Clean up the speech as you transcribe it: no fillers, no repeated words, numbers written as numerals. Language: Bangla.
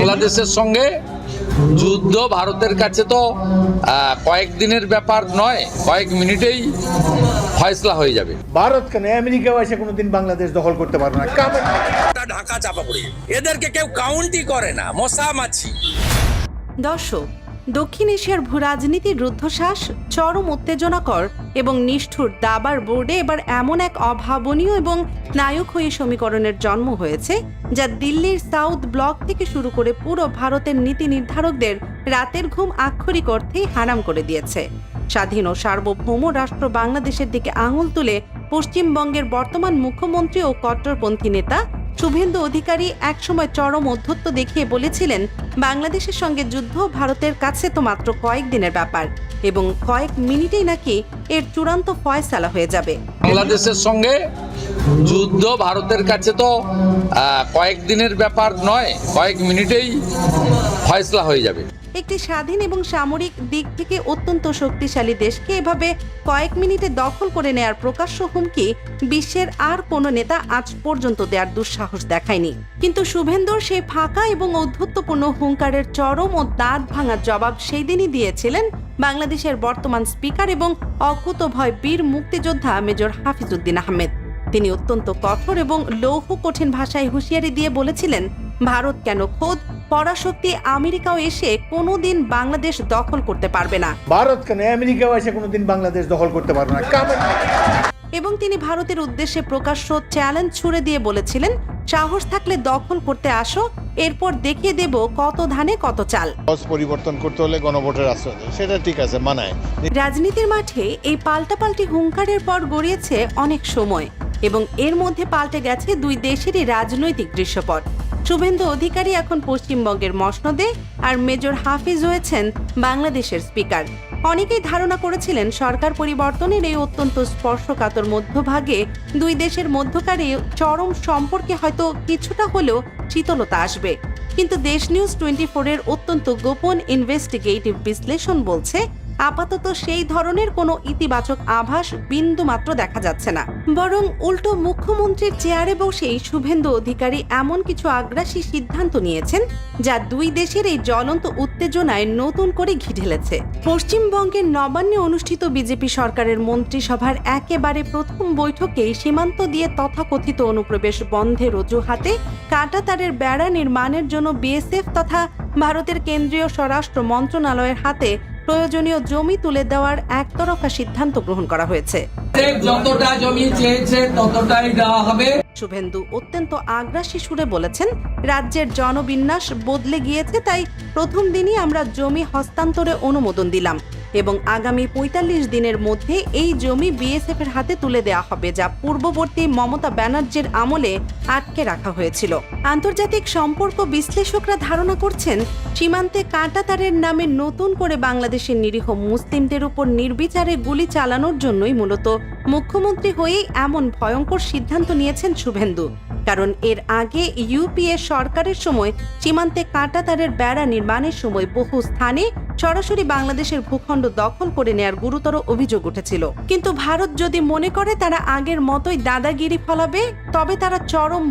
বাংলাদেশের সঙ্গে যুদ্ধ ভারতের কাছে তো কয়েকদিনের ব্যাপার নয়, কয়েক মিনিটেই ফয়সলা হয়ে যাবে। ভারত কেন আমেরিকা এসে কোনোদিন বাংলাদেশ দখল করতে পারবে না। ঢাকা চাপা পড়ে এদেরকে কেউ কাউন্টই করে না, মশা মাছি। দর্শক, দক্ষিণ এশিয়ার ভূরাজনীতির রুদ্ধশ্বাস, চরম উত্তেজনাকর এবং নিষ্ঠুর দাবার বোর্ডে এবার এমন এক অভাবনীয় এবং নায়কহয়ী সমীকরণের জন্ম হয়েছে যা দিল্লির সাউথ ব্লক থেকে শুরু করে পুরো ভারতের নীতি নির্ধারকদের রাতের ঘুম আক্ষরিক অর্থেই হারাম করে দিয়েছে। স্বাধীন ও সার্বভৌম রাষ্ট্র বাংলাদেশের দিকে আঙুল তুলে পশ্চিমবঙ্গের বর্তমান মুখ্যমন্ত্রী ও কট্টরপন্থী নেতা শুভেন্দু অধিকারী একসময় চরম অধ্যত্ব দেখিয়ে বলেছিলেন, বাংলাদেশের সঙ্গে যুদ্ধ ভারতের কাছে তো মাত্র কয়েকদিনের ব্যাপার এবং কয়েক মিনিটেই নাকি এর চূড়ান্ত ফয়সালা হয়ে যাবে। বাংলাদেশের সঙ্গে যুদ্ধ ভারতের কাছে তো কয়েকদিনের ব্যাপার নয়, কয়েক মিনিটেই ফয়সলা হয়ে যাবে। একটি স্বাধীন এবং সামরিক দিক থেকে অত্যন্ত শক্তিশালী দেশকে এভাবে কয়েক মিনিটে দখল করে নেয়ার প্রকাশ্য হুমকি বিশ্বের আর কোনো নেতা আজ পর্যন্ত দেওয়ার দুঃসাহস দেখায়নি। কিন্তু শুভেন্দুর সেই ফাঁকা এবং ঔদ্ধত্যপূর্ণ হুঙ্কারের চরম ও দাঁত ভাঙা জবাব সেই দিনই দিয়েছিলেন বাংলাদেশের বর্তমান স্পিকার এবং অকুতভয় বীর মুক্তিযোদ্ধা মেজর হাফিজউদ্দিন আহমেদ। তিনি অত্যন্ত কঠোর এবং লৌহ কঠিন ভাষায় হুঁশিয়ারি দিয়ে বলেছিলেন, ভারত কেন খোদ পরাশক্তি আমেরিকাও এসে কোনোদিন বাংলাদেশ দখল করতে পারবে না। ভারত কেন আমেরিকা এসে কোনোদিন বাংলাদেশ দখল করতে পারবে না। এবং তিনি ভারতের উদ্দেশ্যে প্রকাশ্য চ্যালেঞ্জ ছুড়ে দিয়ে বলেছিলেন, সাহস থাকলে দখল করতে আসো, এরপর দেখিয়ে দেব কত ধানে কত চাল। পরিবর্তন করতে হলে গণভোটের আশ্রয়, সেটা ঠিক আছে, মানায়। রাজনীতির মাঠে এই পাল্টাপাল্টি হুঙ্কারের পর গড়িয়েছে অনেক সময় এবং এর মধ্যে পাল্টে গেছে দুই দেশেরই রাজনৈতিক দৃশ্যপট। শুভেন্দু অধিকারী এখন পশ্চিমবঙ্গের মসনদে আর মেজর হাফিজ হয়েছেন বাংলাদেশের স্পিকার। অনেকেই ধারণা করেছিলেন সরকার পরিবর্তনের এই অত্যন্ত স্পর্শকাতর মধ্যভাগে দুই দেশের মধ্যকার এই চরম সম্পর্কে হয়তো কিছুটা হলেও শীতলতা আসবে। কিন্তু দেশ নিউজ 24 এর অত্যন্ত গোপন ইনভেস্টিগেটিভ বিশ্লেষণ বলছে, আপাতত সেই ধরনের কোনো ইতিবাচক আভাস বিন্দুমাত্র দেখা যাচ্ছে না। বরং উল্টো মুখ্যমন্ত্রীর চেয়ারে বসেই শুভেন্দু অধিকারী এমন কিছু আগ্রাসী সিদ্ধান্ত নিয়েছেন যা দুই দেশের এই জ্বলন্ত উত্তেজনায় নতুন করে ঘি ঢেলেছে। পশ্চিমবঙ্গের নবান্নে অনুষ্ঠিত বিজেপি সরকারের মন্ত্রিসভার একেবারে প্রথম বৈঠকেই সীমান্ত দিয়ে তথাকথিত অনুপ্রবেশ বন্ধের অজুহাতে কাঁটাতারের বেড়া নির্মাণের জন্য বিএসএফ তথা ভারতের কেন্দ্রীয় স্বরাষ্ট্র মন্ত্রণালয়ের হাতে প্রয়োজনীয় জমি তুলে দেওয়ার একতরফা সিদ্ধান্ত গ্রহণ করা হয়েছে। যতটা জমি চেয়েছে ততটাই দেওয়া হবে। শুভেন্দু অত্যন্ত আগ্রাসী সুরে বলেছেন, রাজ্যের জনবিন্যাস বদলে গিয়েছে, তাই প্রথম দিনই আমরা জমি হস্তান্তরে অনুমোদন দিলাম এবং আগামী ৪৫ দিনের মধ্যে এই জমি বিএসএফ এর হাতে তুলে দেওয়া হবে, যা পূর্ববর্তী মমতা ব্যানার্জির আমলে আটকে রাখা হয়েছিল। আন্তর্জাতিক সম্পর্ক বিশ্লেষকরা ধারণা করছেন, সীমান্তে কাঁটাতারের নামে নতুন করে বাংলাদেশের নিরীহ মুসলিমদের উপর নির্বিচারে গুলি চালানোর জন্যই মূলত মুখ্যমন্ত্রী হয়েই এমন ভয়ঙ্কর সিদ্ধান্ত নিয়েছেন শুভেন্দু। কারণ এর আগে ইউপিএ সরকারের সময় সীমান্তে কাঁটাতারের বেড়া নির্মাণের সময় বহু স্থানে সরাসরি বাংলাদেশের ভূখণ্ড দখল করে নেয়ার গুরুতর অভিযোগ উঠেছিল। কিন্তু ভারত যদি মনে করে তারা আগের মতোই দাদাগিরি ফলাবে, তবে তারা চরম